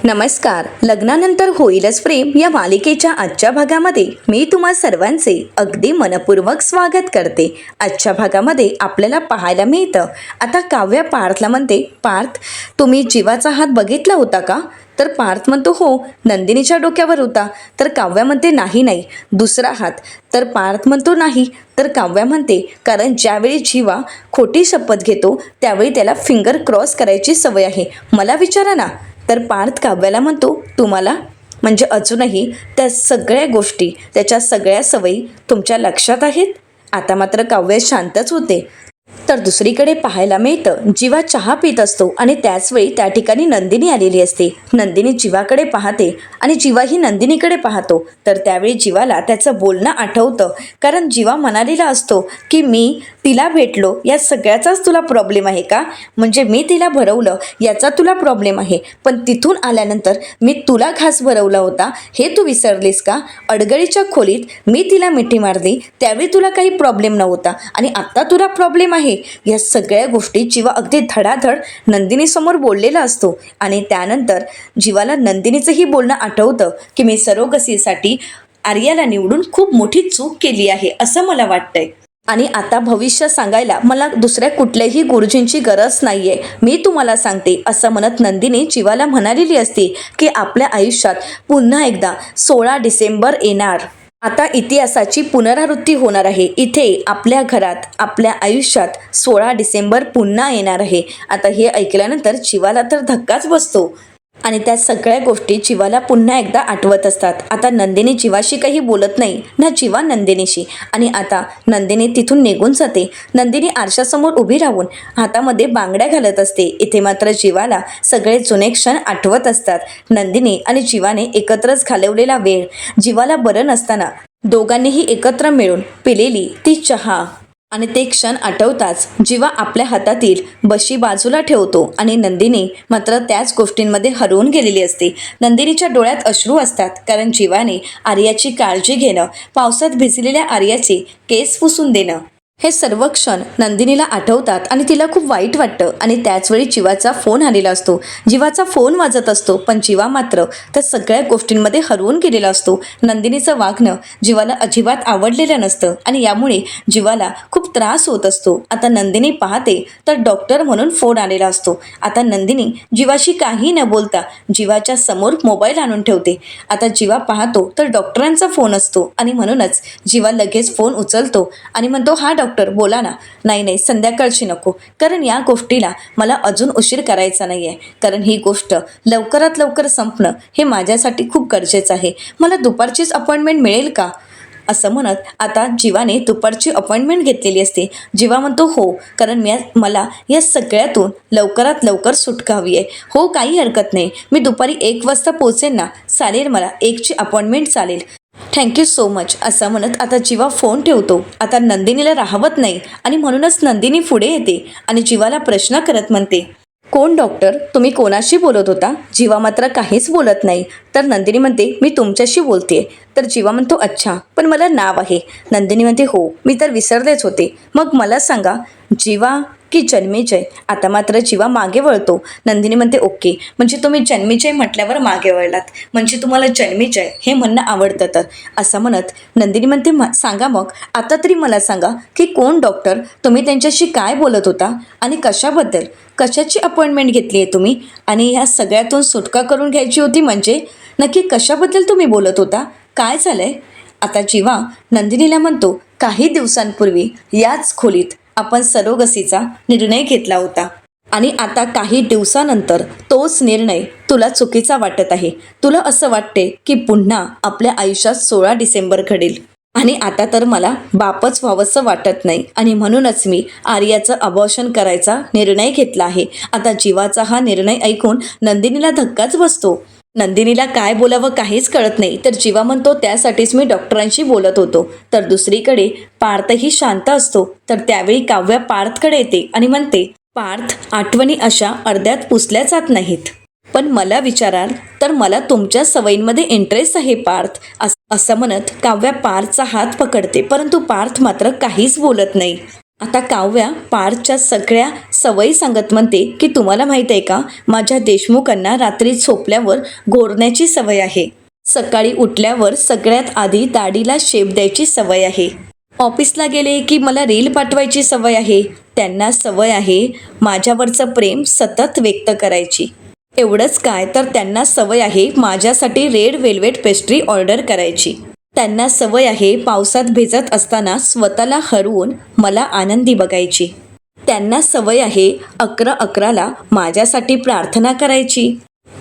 नमस्कार. लग्नानंतर होईलच प्रेम या मालिकेच्या आजच्या भागामध्ये मी तुम्हा सर्वांचे अगदी मनपूर्वक स्वागत करते. आजच्या भागामध्ये आपल्याला पाहायला मिळतं, आता काव्या पार्थला म्हणते, पार्थ तुम्ही जीवाचा हात बघितला होता का? तर पार्थ म्हणतो, हो, नंदिनीच्या डोक्यावर होता. तर काव्या म्हणते, नाही दुसरा हात. तर पार्थ म्हणतो, नाही. तर काव्या म्हणते, कारण ज्यावेळी जीवा खोटी शपथ घेतो त्यावेळी त्याला फिंगर क्रॉस करायची सवय आहे, मला विचारा ना. तर पार्थ काव्याला म्हणतो, तुम्हाला म्हणजे अजूनही त्या सगळ्या गोष्टी, त्याच्या सगळ्या सवयी तुमच्या लक्षात आहेत? आता मात्र काव्य शांतच होते. तर दुसरीकडे पाहायला मिळतं, जीवा चहा पित असतो आणि त्याचवेळी त्या ठिकाणी नंदिनी आलेली असते. नंदिनी जीवाकडे पाहते आणि जीवाही नंदिनीकडे पाहतो. तर त्यावेळी जीवाला त्याचं बोलणं आठवतं, कारण जीवा म्हणालेला असतो की मी तिला भेटलो या सगळ्याचाच तुला प्रॉब्लेम आहे का? म्हणजे मी तिला भरवलं याचा तुला प्रॉब्लेम आहे, पण तिथून आल्यानंतर मी तुला खास भरवला होता हे तू विसरलीस का? अडगळीच्या खोलीत मी तिला मिठी मारली त्यावेळी तुला काही प्रॉब्लेम नव्हता आणि आत्ता तुला प्रॉब्लेम आहे. या सगळ्या गोष्टी जीवा अगदी धडाधड नंदिनीसमोर बोललेला असतो. आणि त्यानंतर जीवाला नंदिनीचंही बोलणं आठवतं की मी सरोगसीसाठी आर्याला निवडून खूप मोठी चूक केली आहे असं मला वाटतंय आणि आता भविष्य सांगायला मला दुसऱ्या कुठल्याही गुरुजींची गरज नाहीये, मी तुम्हाला सांगते असं म्हणत नंदिनी जीवाला म्हणालेली असते की आपल्या आयुष्यात पुन्हा एकदा 16 डिसेंबर येणार. आता इतिहासाची पुनरावृत्ती होणार आहे. इथे आपल्या घरात, आपल्या आयुष्यात 16 डिसेंबर पुन्हा येणार आहे. आता हे ऐकल्यानंतर जीवाला तर धक्काच बसतो आणि त्या सगळ्या गोष्टी जीवाला पुन्हा एकदा आठवत असतात. आता नंदिनी जीवाशी काही बोलत नाही ना जीवा नंदिनीशी. आणि आता नंदिनी तिथून निघून जाते. नंदिनी आरशासमोर उभी राहून हातामध्ये बांगड्या घालत असते. इथे मात्र जीवाला सगळे जुने क्षण आठवत असतात. नंदिनी आणि जीवाने एकत्रच घालवलेला वेळ, जीवाला बरं नसताना दोघांनीही एकत्र मिळून पिलेली ती चहा आणि ते क्षण आठवताच जीवा आपल्या हातातील बशी बाजूला ठेवतो आणि नंदिनी मात्र त्याच गोष्टींमध्ये हरवून गेलेली असते. नंदिनीच्या डोळ्यात अश्रू असतात, कारण जीवाने आर्याची काळजी घेणं, पावसात भिजलेल्या आर्याचे केस पुसून देणं, हे सर्व क्षण नंदिनीला आठवतात आणि तिला खूप वाईट वाटतं. आणि त्याचवेळी जीवाचा फोन आलेला असतो. जीवाचा फोन वाजत असतो, पण जीवा मात्र त्या सगळ्या गोष्टींमध्ये हरवून गेलेला असतो. नंदिनीचं वागणं जीवाला अजिबात आवडलेलं नसतं आणि यामुळे जीवाला खूप त्रास होत असतो. आता नंदिनी पाहते तर डॉक्टर म्हणून फोन आलेला असतो. आता नंदिनी जीवाशी काही न बोलता जीवाच्या समोर मोबाईल आणून ठेवते. आता जीवा पाहतो तर डॉक्टरांचा फोन असतो आणि म्हणूनच जीवा लगेच फोन उचलतो आणि म्हणतो, हा डॉक्टर बोला ना. नाही संध्याकाळची नको, कारण या गोष्टीला मला अजून उशीर करायचा नाही आहे, कारण ही गोष्ट लवकरात लवकर संपणं हे माझ्यासाठी खूप गरजेचं आहे. मला दुपारचीच अपॉइंटमेंट मिळेल का? असं म्हणत आता जीवाने दुपारची अपॉइंटमेंट घेतलेली असते. जीवा म्हणतो, हो, कारण मला या सगळ्यातून लवकरात लवकर सुटका हवी आहे. हो, काही हरकत नाही, मी दुपारी 1 वाजता पोहोचेन ना. चालेल, मला 1ची अपॉइंटमेंट चालेल, थँक्यू सो मच. असं म्हणत आता जीवा फोन ठेवतो. आता नंदिनीला राहवत नाही आणि म्हणूनच नंदिनी पुढे येते आणि जीवाला प्रश्न करत म्हणते, कोण डॉक्टर? तुम्ही कोणाशी बोलत होता? जीवा मात्र काहीच बोलत नाही. तर नंदिनी म्हणते, मी तुमच्याशी बोलते. तर जीवा म्हणतो, अच्छा, पण मला नाव आहे. नंदिनी म्हणते, हो, मी तर विसरलेच होते. मग मला सांगा, जीवा की जन्मेजय? आता मात्र जीवा मागे वळतो. नंदिनी म्हणते, ओके, म्हणजे तुम्ही जन्मेजय म्हटल्यावर मागे वळलात, म्हणजे तुम्हाला जन्मेजय हे म्हणणं आवडतं तर. असं म्हणत नंदिनी म्हणते, सांगा मग, आता तरी मला सांगा की कोण डॉक्टर? तुम्ही त्यांच्याशी काय बोलत होता आणि कशाबद्दल? कशाची अपॉइंटमेंट घेतली आहे तुम्ही? आणि ह्या सगळ्यातून सुटका करून घ्यायची होती म्हणजे नक्की कशाबद्दल तुम्ही बोलत होता? काय झालंय? आता जीवा नंदिनीला म्हणतो, काही दिवसांपूर्वी याच खोलीत आपण सरोगसीचा निर्णय घेतला होता आणि आता काही दिवसानंतर तोच निर्णय तुला चुकीचा वाटत आहे. तुला असं वाटते की पुन्हा आपल्या आयुष्यात 16 डिसेंबर घडेल आणि आता तर मला बापच व्हावंसं वाटत नाही आणि म्हणूनच मी आर्याचं अबॉर्शन करायचा निर्णय घेतला आहे. आता जीवाचा हा निर्णय ऐकून नंदिनीला धक्काच बसतो. नंदिनीला काय बोलावं काहीच कळत नाही. तर जीवा म्हणतो, त्यासाठीच मी डॉक्टरांशी बोलत होतो. तर दुसरीकडे पार्थही शांत असतो. तर त्यावेळी काव्या पार्थकडे येते आणि म्हणते, पार्थ, आठवणी अशा अर्ध्यात पुसल्या जात नाहीत, पण मला विचाराल तर मला तुमच्या सवयींमध्ये इंटरेस्ट आहे पार्थ. असं म्हणत काव्या पार्थचा हात पकडते, परंतु पार्थ मात्र काहीच बोलत नाही. आता काव्या पार्थच्या सगळ्या सवयी सांगत म्हणते की तुम्हाला माहीत आहे का, माझ्या देशमुखांना रात्री झोपल्यावर घोरण्याची सवय आहे, सकाळी उठल्यावर सगळ्यात आधी दाढीला शेप द्यायची सवय आहे, ऑफिसला गेले की मला रील पाठवायची सवय आहे, त्यांना सवय आहे माझ्यावरचं प्रेम सतत व्यक्त करायची. एवढंच काय तर त्यांना सवय आहे माझ्यासाठी रेड वेल्वेट पेस्ट्री ऑर्डर करायची. त्यांना सवय आहे पावसात भिजत असताना स्वतःला हरवून मला आनंदी बघायची. त्यांना सवय आहे 11:11ला माझ्यासाठी प्रार्थना करायची.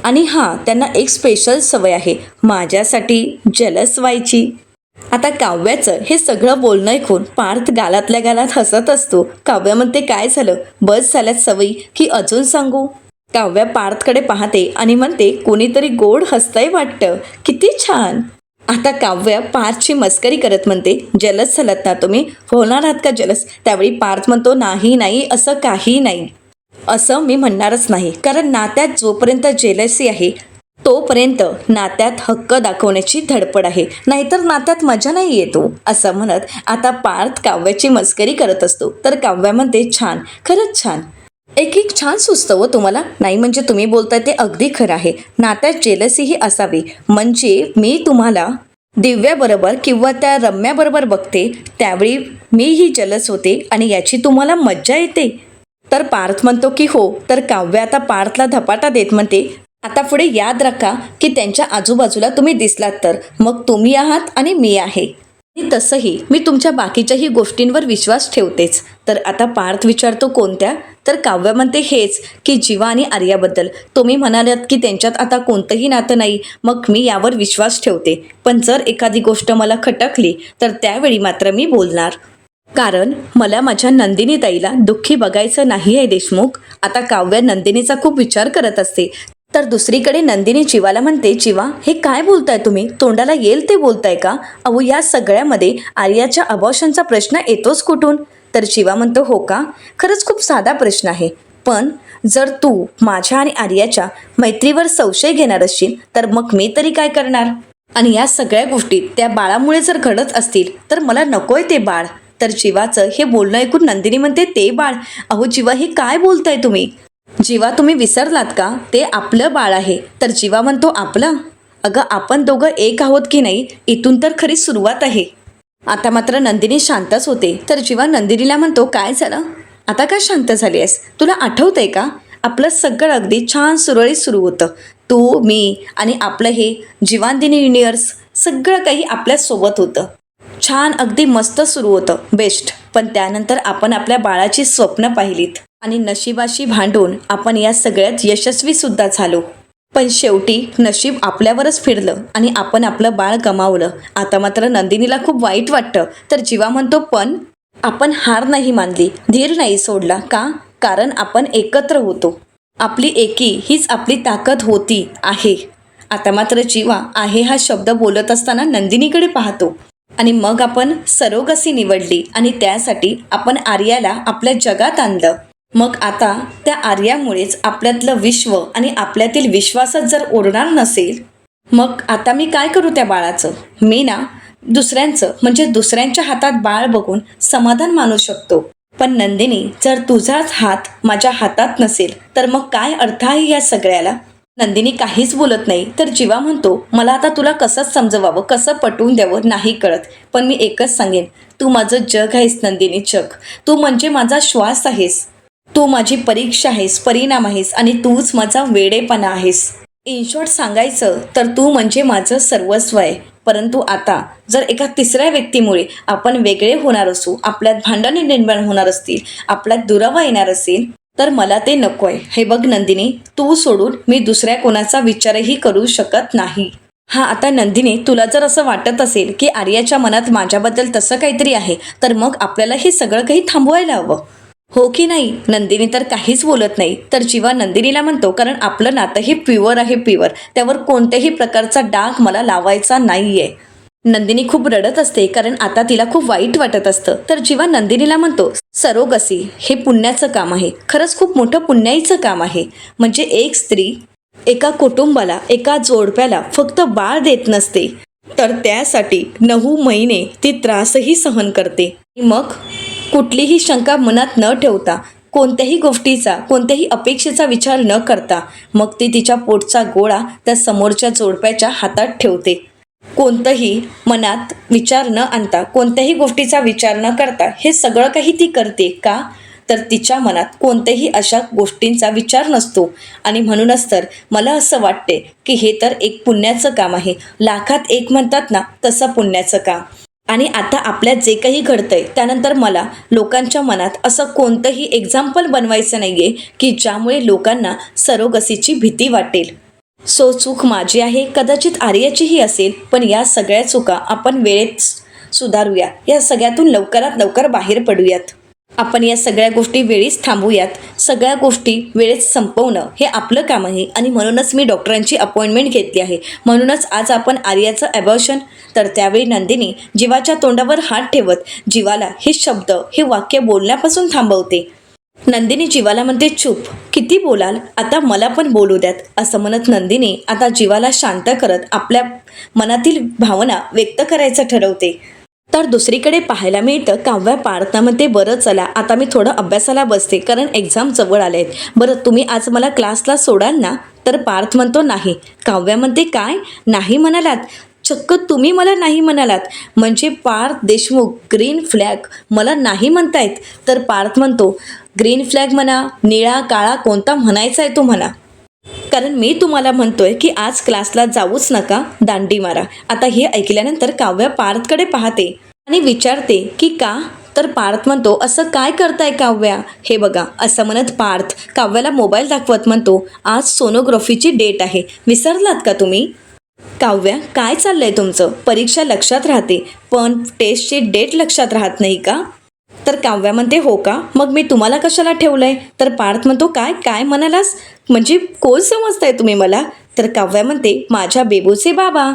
आणि हां, त्यांना एक स्पेशल सवय आहे माझ्यासाठी जलस व्हायची. आता काव्याचं हे सगळं बोलणं ऐकून पार्थ गालातल्या गालात हसत असतो. काव्या म्हणते काय झालं, बस झाल्यात सवयी की अजून सांगू. काव्या पार्थकडे पाहते आणि म्हणते कोणीतरी गोड हसतंय वाटतं, किती छान. आता काव्या पार्थची मस्करी करत म्हणते जलस झालात ना तुम्ही, होणार आहात का जलस. त्यावेळी पार्थ म्हणतो नाही नाही, असं काही नाही, असं मी म्हणणारच नाही, कारण नात्यात जोपर्यंत जेलसी आहे तोपर्यंत नात्यात हक्क दाखवण्याची धडपड आहे, नाहीतर नात्यात मजा नाही येतो, असं म्हणत आता पार्थ काव्याची मस्करी करत असतो. तर काव्या म्हणते छान, खरंच छान, एक एक छान सुचतं व तुम्हाला. नाही म्हणजे तुम्ही बोलताय ते अगदी खरं आहे, नात्यात जेलसीही असावी. म्हणजे मी तुम्हाला दिव्याबरोबर किंवा त्या रम्याबरोबर बघते त्यावेळी मीही जलस होते आणि याची तुम्हाला मज्जा येते. तर पार्थ म्हणतो की हो. तर काव्य आता पार्थला धपाटा देत म्हणते आता पुढे याद राखा की त्यांच्या आजूबाजूला तुम्ही दिसलात तर मग तुम्ही आहात आणि मी आहे, आणि तसंही मी तुमच्या बाकीच्याही गोष्टींवर विश्वास ठेवतेच. तर आता पार्थ विचारतो कोणत्या. तर काव्य म्हणते हेच की जीवा आणि आर्याबद्दल. तुम्ही म्हणालात की त्यांच्यात आता कोणतंही नातं नाही, मग मी यावर विश्वास ठेवते. पण जर एखादी गोष्ट मला खटकली तर त्यावेळी मात्र मी बोलणार, कारण मला माझ्या नंदिनी ताईला दुःखी बघायचं नाही आहे देशमुख. आता काव्य नंदिनीचा खूप विचार करत असते. तर दुसरीकडे नंदिनी जीवाला म्हणते जीवा हे काय बोलताय तुम्ही, तोंडाला येईल ते बोलताय का. अहो या सगळ्यामध्ये आर्याच्या अबॉर्शनचा प्रश्न येतोच कुठून. तर जीवा म्हणतो हो का, खरंच खूप साधा प्रश्न आहे, पण जर तू माझ्या आणि आर्याच्या मैत्रीवर संशय घेणार असशील तर मग मी तरी काय करणार. आणि या सगळ्या गोष्टी त्या बाळामुळे जर घडत असतील तर मला नकोय ते बाळ. तर जीवाचं हे बोलणं ऐकून नंदिनी म्हणते ते बाळ, अहो जीवा हे काय बोलताय तुम्ही. जीवा तुम्ही विसरलात का, ते आपलं बाळ आहे. तर जीवा म्हणतो आपलं, अगं आपण दोघं एक आहोत की नाही, इथून तर खरी सुरुवात आहे. आता मात्र नंदिनी शांतच होते. तर जीवा नंदिनीला म्हणतो काय झालं, आता काय शांत झाली आहेस, तुला आठवतंय का आपलं सगळं अगदी छान सुरळीत सुरू होतं, तू मी आणि आपलं हे जीवांदिनी युनिवर्स सगळं काही आपल्यासोबत होतं, छान अगदी मस्त सुरू होतं, बेस्ट. पण त्यानंतर आपण आपल्या बाळाची स्वप्न पाहिलीत आणि नशिबाशी भांडून आपण या सगळ्यात यशस्वी सुद्धा झालो. पण शेवटी नशीब आपल्यावरच फिरलं आणि आपण आपलं बाळ गमावलं. आता मात्र नंदिनीला खूप वाईट वाटतं. तर जीवा म्हणतो पण आपण हार नाही मानली, धीर नाही सोडला का, कारण आपण एकत्र होतो. आपली एकी हीच आपली ताकद होती आहे. आता मात्र जीवा आहे हा शब्द बोलत असताना नंदिनीकडे पाहतो आणि मग आपण सरोगसी निवडली आणि त्यासाठी आपण आर्याला आपल्या जगात आणलं. मग आता त्या आर्यामुळेच आपल्यातलं विश्व आणि आपल्यातील विश्वासच जर उरणार नसेल, मग आता मी काय करू त्या बाळाचं. मी ना दुसऱ्यांचं म्हणजे दुसऱ्यांच्या हातात बाळ बघून समाधान मानू शकतो, पण नंदिनी जर तुझाच हात माझ्या हातात नसेल तर मग काय अर्थ आहे या सगळ्याला. नंदिनी काहीच बोलत नाही. तर जीवा म्हणतो मला आता तुला कसं समजवावं, कसं पटवून द्यावं नाही कळत, पण मी एकच सांगेन, तू माझं जग आहेस नंदिनी, जग. तू म्हणजे माझा श्वास आहेस, तू माझी परीक्षा आहेस, परिणाम आहेस आणि तूच माझा वेडेपणा आहेस. इन शॉर्ट सांगायचं तर तू म्हणजे माझं सर्वस्व आहे. परंतु आता जर एका तिसऱ्या व्यक्तीमुळे आपण वेगळे होणार असू, आपल्यात भांडणे निर्माण होणार असतील, आपल्यात दुरावा येणार असेल तर मला ते नको आहे. हे बघ नंदिनी, तू सोडून मी दुसऱ्या कोणाचा विचारही करू शकत नाही. हा आता नंदिनी, तुला जर असं वाटत असेल की आर्याच्या मनात माझ्याबद्दल तसं काहीतरी आहे तर मग आपल्याला हे सगळं काही थांबवायला हवं, हो की नाही. नंदिनी तर काहीच बोलत नाही. तर जीवा नंदिनीला म्हणतो कारण आपलं नातं हे प्युअर आहे, प्युअर, त्यावर कोणत्याही प्रकारचा डाग मला लावायचा नाहीये. नंदिनी खूप रडत असते कारण आता तिला खूप वाईट वाटत असतं. तर जीवा नंदिनीला म्हणतो सरोगसी हे पुण्याचं काम आहे, खरंच खूप मोठं पुण्याईचं काम आहे. म्हणजे एक स्त्री एका कुटुंबाला, एका जोडप्याला फक्त बाळ देत नसते, तर त्यासाठी 9 महिने ती त्रासही सहन करते. मग कुठलीही शंका मनात न ठेवता, कोणत्याही गोष्टीचा, कोणत्याही अपेक्षेचा विचार न करता मग ती तिच्या पोटचा गोळा त्या समोरच्या जोडप्याच्या हातात ठेवते. कोणतंही मनात विचार न आणता, कोणत्याही गोष्टीचा विचार न करता हे सगळं काही ती करते का? तर तिच्या मनात कोणत्याही अशा गोष्टींचा विचार नसतो. आणि म्हणूनच तर मला असं वाटते की हे तर एक पुण्याचं काम आहे. लाखात एक म्हणतात ना, तसं पुण्याचं काम. आणि आता आपल्यात जे काही घडतंय त्यानंतर मला लोकांच्या मनात असं कोणतंही एक्झाम्पल बनवायचं नाही आहे की ज्यामुळे लोकांना सरोगसीची भीती वाटेल. चूक माझी आहे, कदाचित आर्याचीही असेल, पण या सगळ्या चुका आपण वेळेत सुधारूया. या सगळ्यातून लवकरात लवकर बाहेर पडूयात. आपण या सगळ्या गोष्टी वेळीच थांबूयात. सगळ्या गोष्टी वेळेत संपवणं हे आपलं काम आहे. आणि म्हणूनच मी डॉक्टरांची अपॉइंटमेंट घेतली आहे. म्हणूनच आज आपण आर्याचं ॲबॉर्शन. तर त्यावेळी नंदिनी जीवाच्या तोंडावर हात ठेवत जीवाला हे शब्द, हे वाक्य बोलण्यापासून थांबवते. नंदिनी जीवाला म्हणते, चूप, किती बोलाल, आता मला पण बोलू द्यात. असं म्हणत नंदिनी आता जीवाला शांत करत आपल्या मनातील भावना व्यक्त करायचं ठरवते. तर दुसरीकडे पाहायला मिळतं काव्या पार्थना म्हणते, बरं चला आता मी थोडं अभ्यासाला बसते, कारण एक्झाम जवळ आले आहेत. बरं तुम्ही आज मला क्लासला सोडाल ना? तर पार्थ म्हणतो, नाही. काव्या म्हणते, काय नाही म्हणालात? चक्क तुम्ही मला नाही म्हणालात म्हणजे पार्थ देशमुख ग्रीन फ्लॅग मला नाही म्हणतायत? तर पार्थ म्हणतो, ग्रीन फ्लॅग म्हणा, निळा काळा कोणता म्हणायचा आहे तो म्हणा, कारण मी तुम्हाला म्हणतोय की आज क्लासला जाऊच नका, दांडी मारा. आता हे ऐकल्यानंतर काव्या पार्थकडे पाहते आणि विचारते की का? तर पार्थ म्हणतो, असं काय करताय काव्या? हे बघा, असं म्हणत पार्थ काव्याला मोबाईल दाखवत म्हणतो, आज सोनोग्राफीची डेट आहे, विसरलात का तुम्ही? काव्या, काय चाललंय तुमचं? परीक्षा लक्षात राहते पण टेस्टची डेट लक्षात राहत नाही का? तर काव्या म्हणते, हो का? मग मी तुम्हाला कशाला ठेवलंय? तर पार्थ म्हणतो, काय काय म्हणालास? म्हणजे कोण समजताय तुम्ही मला? तर काव्या म्हणते, माझ्या बेबूचे बाबा.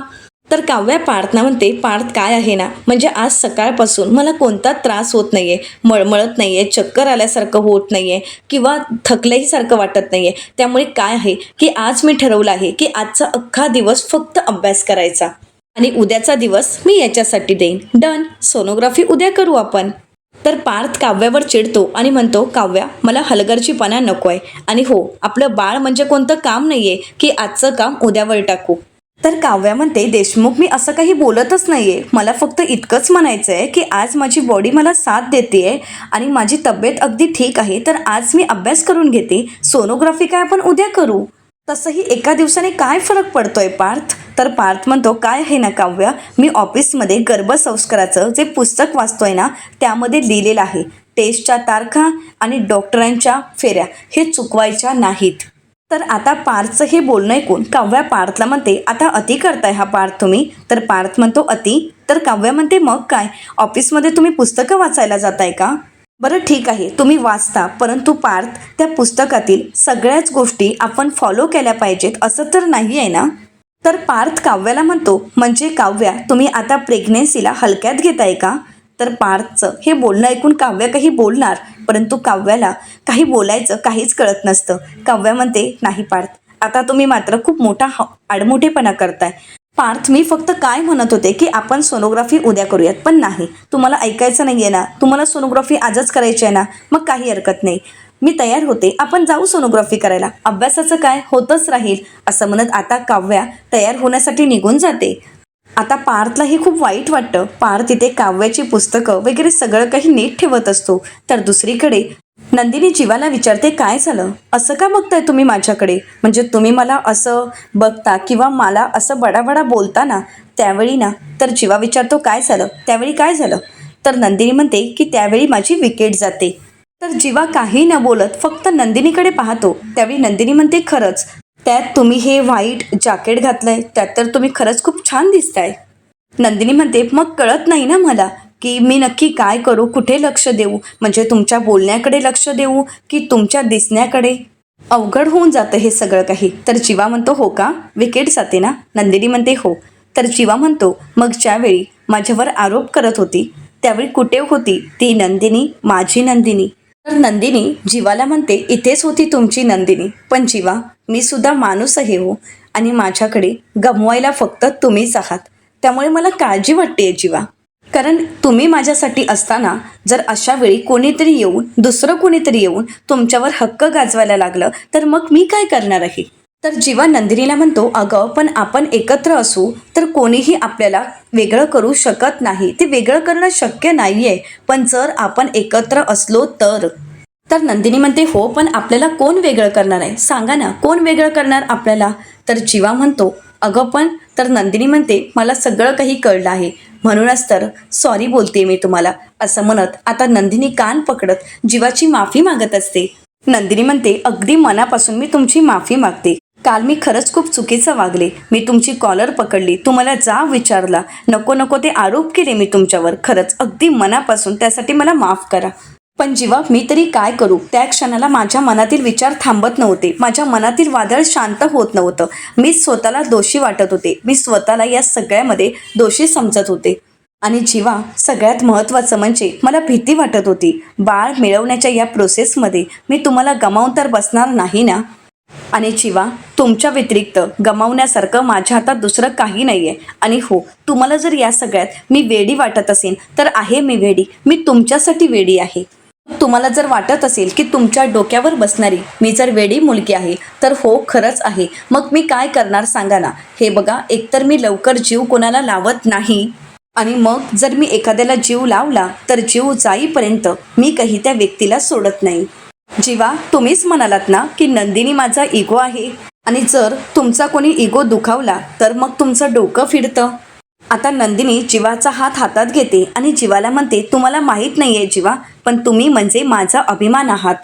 तर काव्या पार्थना म्हणते, पार्थ काय आहे ना, म्हणजे आज सकाळपासून मला कोणता त्रास होत नाहीये, मळमळत नाहीये, चक्कर आल्यासारखं होत नाहीये किंवा थकल्याही सारखं वाटत नाहीये. त्यामुळे काय आहे की आज मी ठरवलं आहे की आजचा अख्खा दिवस फक्त अभ्यास करायचा आणि उद्याचा दिवस मी याच्यासाठी देईन. डन, सोनोग्राफी उद्या करू आपण. तर पार्थ काव्यावर चिडतो आणि म्हणतो, काव्या, मला हलगर्जीपणा नको आहे. आणि हो, आपलं बाळ म्हणजे कोणतं काम नाहीये की आजचं काम उद्यावर टाकू. तर काव्या म्हणते, देशमुख, मी असं काही बोलतच नाहीये. मला फक्त इतकंच म्हणायचं आहे की आज माझी बॉडी मला साथ देते आणि माझी तब्येत अगदी ठीक आहे. तर आज मी अभ्यास करून घेते. सोनोग्राफी काय आपण उद्या करू. तसंही एका दिवसाने काय फरक पडतोय पार्थ? तर पार्थ म्हणतो, काय आहे ना काव्या, मी ऑफिसमध्ये गर्भसंस्काराचं जे पुस्तक वाचतोय ना, त्यामध्ये लिहिलेलं आहे टेस्टच्या तारखा आणि डॉक्टरांच्या फेऱ्या हे चुकवायच्या नाहीत. तर आता पार्थचं हे बोलणं ऐकून काव्या पार्थला म्हणते, आता अति करताय हा पार्थ तुम्ही. तर पार्थ म्हणतो, अति? तर काव्या म्हणते, मग काय, ऑफिसमध्ये तुम्ही पुस्तकं वाचायला जाताय का? बरं ठीक आहे, तुम्ही वाचता, परंतु पार्थ, त्या पुस्तकातील सगळ्याच गोष्टी आपण फॉलो केल्या पाहिजेत असं तर नाही आहे ना? तर पार्थ काव्याला म्हणतो, म्हणजे काव्या, तुम्ही आता प्रेग्नेन्सीला हलक्यात घेताय का? तर पार्थचं हे बोलणं ऐकून काव्या काही बोलणार, परंतु काव्याला काही बोलायचं काहीच कळत नसतं. काव्या म्हणते, नाही पार्थ, आता तुम्ही मात्र खूप मोठा आडमुठेपणा करताय. पार्थ, मी फक्त काय म्हणत होते की आपण सोनोग्राफी उद्या करूयात, पण नाही, तुम्हाला ऐकायचं नाही आहे ना, तुम्हाला सोनोग्राफी आजच करायची आहे ना, मग काही हरकत नाही, मी तयार होते, आपण जाऊ सोनोग्राफी करायला, अभ्यासाचं काय होतच राहील. असं म्हणत आता काव्या तयार होण्यासाठी निघून जाते. आता पार्थला हे खूप वाईट वाटतं. पार्थ इथे काव्याची पुस्तकं वगैरे सगळं काही नीट ठेवत असतो. तर दुसरीकडे नंदिनी जीवाला विचारते, काय झालं, असं का बघताय तुम्ही माझ्याकडे? म्हणजे तुम्ही मला असं बघता किंवा मला असं बडाबडा बोलता ना, त्यावेळी ना. तर जीवा विचारतो, काय झालं, त्यावेळी काय झालं? तर नंदिनी म्हणते की त्यावेळी माझी विकेट जाते. तर जीवा काही न बोलत फक्त नंदिनीकडे पाहतो. त्यावेळी नंदिनी म्हणते, खरंच त्यात तुम्ही हे व्हाईट जॅकेट घातलंय, त्यात तर तुम्ही खरंच खूप छान दिसताय. नंदिनी म्हणते, मग कळत नाही ना मला की मी नक्की काय करू, कुठे लक्ष देऊ, म्हणजे तुमच्या बोलण्याकडे लक्ष देऊ की तुमच्या दिसण्याकडे? अवघड होऊन जातं हे सगळं काही. तर जीवा म्हणतो, हो का, विकेट जाते ना? नंदिनी म्हणते, हो. तर जीवा म्हणतो, मग ज्यावेळी माझ्यावर आरोप करत होती त्यावेळी कुठे होती ती नंदिनी, माझी नंदिनी? तर नंदिनी जीवाला म्हणते, इथेच होती तुमची नंदिनी, पण जीवा, मी सुद्धा माणूस आहे हो, आणि माझ्याकडे गमवायला फक्त तुम्हीच आहात, त्यामुळे मला काळजी वाटते जीवा. कारण तुम्ही माझ्यासाठी असताना जर अशा वेळी कोणीतरी येऊन दुसरं कोणीतरी येऊन तुमच्यावर हक्क गाजवायला लागलं तर मग मी काय करणार आहे. तर जीवा नंदिनीला म्हणतो, अगं पण आपण एकत्र असू तर कोणीही आपल्याला वेगळं करू शकत नाही. ते वेगळं करणं शक्य नाहीये, पण जर आपण एकत्र असलो तर. तर नंदिनी म्हणते, हो पण आपल्याला कोण वेगळं करणार आहे, सांगा ना, कोण वेगळं करणार आपल्याला. तर जीवा म्हणतो, अगं पण. तर नंदिनी म्हणते, मला सगळं काही कळलं आहे, म्हणूनच तर सॉरी बोलते मी तुम्हाला. असं म्हणत आता नंदिनी कान पकडत जीवाची माफी मागत असते. नंदिनी म्हणते, अगदी मनापासून मी तुमची माफी मागते. काल मी खरंच खूप चुकीचं वागले. मी तुमची कॉलर पकडली, तुम्हाला जाब विचारला, नको नको ते आरोप केले मी तुमच्यावर. खरंच अगदी मनापासून त्यासाठी मला माफ करा. पण जीवा मी तरी काय करू. त्या क्षणाला माझ्या मनातील विचार थांबत नव्हते. माझ्या मनातील वादळ शांत होत नव्हतं. मी स्वतःला दोषी वाटत होते. मी स्वतःला या सगळ्यामध्ये दोषी समजत होते. आणि जीवा सगळ्यात महत्त्वाचं म्हणजे मला भीती वाटत होती. बाळ मिळवण्याच्या या प्रोसेसमध्ये मी तुम्हाला गमावून तर बसणार नाही ना. आणि जीवा तुमच्या व्यतिरिक्त गमावण्यासारखं माझ्या हातात दुसरं काही नाही आहे. आणि हो, तुम्हाला जर या सगळ्यात मी वेडी वाटत असेल तर आहे मी वेडी. मी तुमच्यासाठी वेडी आहे. तुम्हाला जर वाटत असेल की तुमच्या डोक्यावर बसणारी मी जर वेडी मुलगी आहे तर हो, खरंच आहे. मग मी काय करणार सांगा ना. हे बघा, एकतर मी लवकर जीव कोणाला लावत नाही, आणि मग जर मी एखाद्याला जीव लावला तर जीव जाईपर्यंत मी काही त्या व्यक्तीला सोडत नाही. जीवा तुम्हीच म्हणालात ना की नंदिनी माझा इगो आहे, आणि जर तुमचा कोणी इगो दुखावला तर मग तुमचं डोकं फिरतं. आता नंदिनी जीवाचा हात हातात घेते आणि जीवाला म्हणते, तुम्हाला माहीत नाहीये जीवा, पण तुम्ही म्हणजे माझा अभिमान आहात.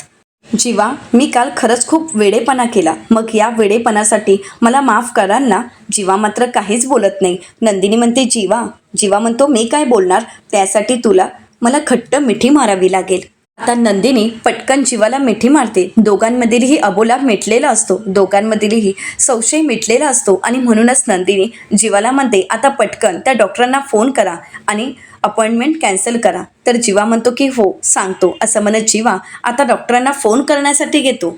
जीवा मी काल खरंच खूप वेडेपणा केला, मग या वेडेपणासाठी मला माफ कराल ना. जीवा मात्र काहीच बोलत नाही. नंदिनी म्हणते, जीवा म्हणतो, मी काय बोलणार, त्यासाठी तुला मला घट्ट मिठी मारावी लागेल. आता नंदिनी पटकन जीवाला मिठी मारते. दोघांमधीलही अबोला मिटलेला असतो, दोघांमधीलही संशय मिटलेला असतो. आणि म्हणूनच नंदिनी जीवाला म्हणते, आता पटकन त्या डॉक्टरांना फोन करा आणि अपॉइंटमेंट कॅन्सल करा. तर जीवा म्हणतो की हो सांगतो. असं म्हणत जीवा आता डॉक्टरांना फोन करण्यासाठी घेतो.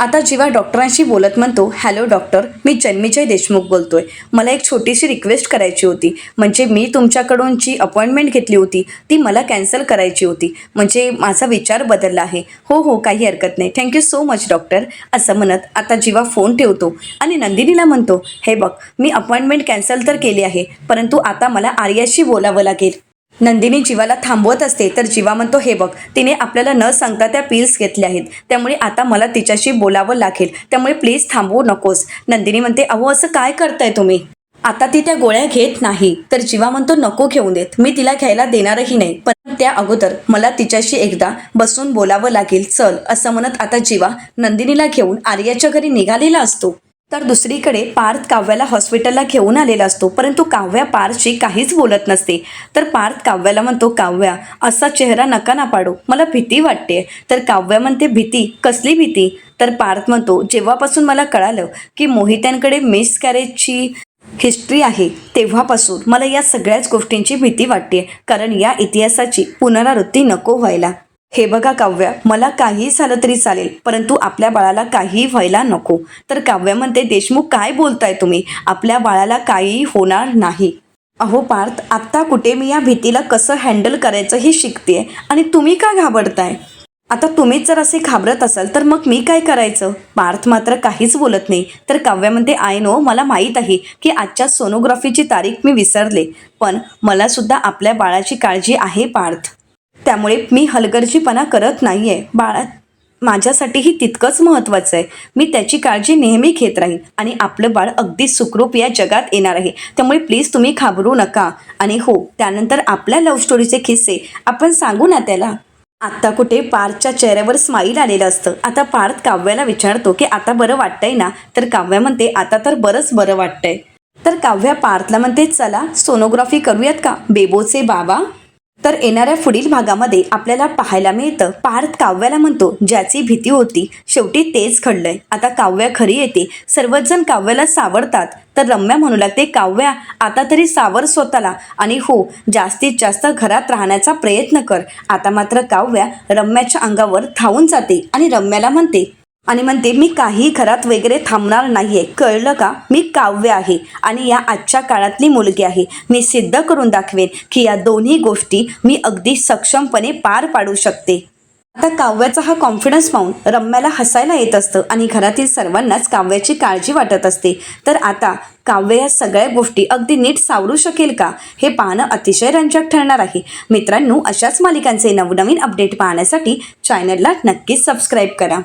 आता जीवा डॉक्टरांशी बोलत म्हणतो, हॅलो डॉक्टर, मी जन्मेजय देशमुख बोलतोय. मला एक छोटीशी रिक्वेस्ट करायची होती. म्हणजे मी तुमच्याकडून जी अपॉइंटमेंट घेतली होती ती मला कॅन्सल करायची होती. म्हणजे माझा विचार बदलला आहे. हो हो, काही हरकत नाही, थँक्यू सो मच डॉक्टर. असं म्हणत आता जीवा फोन ठेवतो आणि नंदिनीला म्हणतो, हे बघ, मी अपॉइंटमेंट कॅन्सल तर केली आहे, परंतु आता मला आर्याशी बोलावं लागेल. नंदिनी जीवाला थांबवत असते. तर जीवा म्हणतो, हे बघ, तिने आपल्याला न सांगता त्या पिल्स घेतल्या आहेत, त्यामुळे आता मला तिच्याशी बोलावं लागेल, त्यामुळे प्लीज थांबवू नकोस. नंदिनी म्हणते, अहो असं काय करताय तुम्ही, आता ती त्या गोळ्या घेत नाही. तर जीवा म्हणतो, नको घेऊन देत, मी तिला घ्यायला देणारही नाही, पण त्या अगोदर मला तिच्याशी एकदा बसून बोलावं लागेल, चल. असं म्हणत आता जीवा नंदिनीला घेऊन आर्याच्या घरी निघालेला असतो. तर दुसरीकडे पार्थ काव्याला हॉस्पिटलला घेऊन आलेला असतो, परंतु काव्या पार्थशी काहीच बोलत नसते. तर पार्थ काव्याला म्हणतो, काव्या असा चेहरा नका ना पाडू, मला भीती वाटते. तर काव्या म्हणते, भीती, कसली भीती. तर पार्थ म्हणतो, जेव्हापासून मला कळालं की मोहित्यांकडे मिसकॅरेजची हिस्ट्री आहे तेव्हापासून मला या सगळ्याच गोष्टींची भीती वाटते, कारण या इतिहासाची पुनरावृत्ती नको व्हायला. हे बघा काव्या, मला काही झालं तरी चालेल, परंतु आपल्या बाळाला काही व्हायला नको. तर काव्या म्हणते, देशमुख काय बोलताय तुम्ही, आपल्या बाळाला काही होणार नाही. अहो पार्थ, आत्ता कुठे मी या भीतीला कसं हँडल करायचं हे शिकते, आणि तुम्ही का घाबरताय. आता तुम्हीच जर असे घाबरत असाल तर मग मी काय करायचं. पार्थ मात्र काहीच बोलत नाही. तर काव्या म्हणते, आय नो, मला माहीत आहे की आजच्या सोनोग्राफीची तारीख मी विसरले, पण मला सुद्धा आपल्या बाळाची काळजी आहे पार्थ, त्यामुळे मी हलगर्जीपणा करत नाही आहे. बाळा माझ्यासाठीही तितकंच महत्त्वाचं आहे. मी त्याची काळजी नेहमी घेत राहीन, आणि आपलं बाळ अगदी सुखरूप या जगात येणार आहे, त्यामुळे प्लीज तुम्ही घाबरू नका. आणि हो, त्यानंतर आपल्या लव्ह स्टोरीचे किस्से आपण सांगू ना त्याला. आत्ता कुठे पार्थच्या चेहऱ्यावर स्माईल आलेलं असतं. आता पार्थ काव्याला विचारतो की आता बरं वाटतंय ना. तर काव्या म्हणते, आता तर बरंच बरं वाटतंय. तर काव्या पार्थला म्हणते, चला सोनोग्राफी करूयात का बेबोचे बाबा. तर येणाऱ्या पुढील भागामध्ये आपल्याला पाहायला मिळतं, पार्थ काव्याला म्हणतो, ज्याची भीती होती शेवटी तेच घडलंय. आता काव्या खरी येते. सर्वच जण काव्याला सावरतात. तर रम्या म्हणू लागते, काव्या आता तरी सावर स्वतःला, आणि हो, जास्तीत जास्त घरात राहण्याचा प्रयत्न कर. आता मात्र काव्या रम्याच्या अंगावर धावून जाते आणि रम्याला म्हणते, आणि म्हणते मी काही घरात वगैरे थांबणार नाहीये, कळलं का? मी काव्य आहे आणि या आजच्या काळातली मुलगी आहे. मी सिद्ध करून दाखवेन की या दोन्ही गोष्टी मी अगदी सक्षमपणे पार पाडू शकते. आता काव्याचा हा कॉन्फिडन्स पाहून रम्याला हसायला येत असतं आणि घरातील सर्वांनाच काव्याची काळजी वाटत असते. तर आता काव्य या सगळ्या गोष्टी अगदी नीट सावरू शकेल का, हे पाहणं अतिशय रंजक ठरणार आहे. मित्रांनो, अशाच मालिकांचे नवनवीन अपडेट पाहण्यासाठी चॅनलला नक्कीच सबस्क्राईब करा.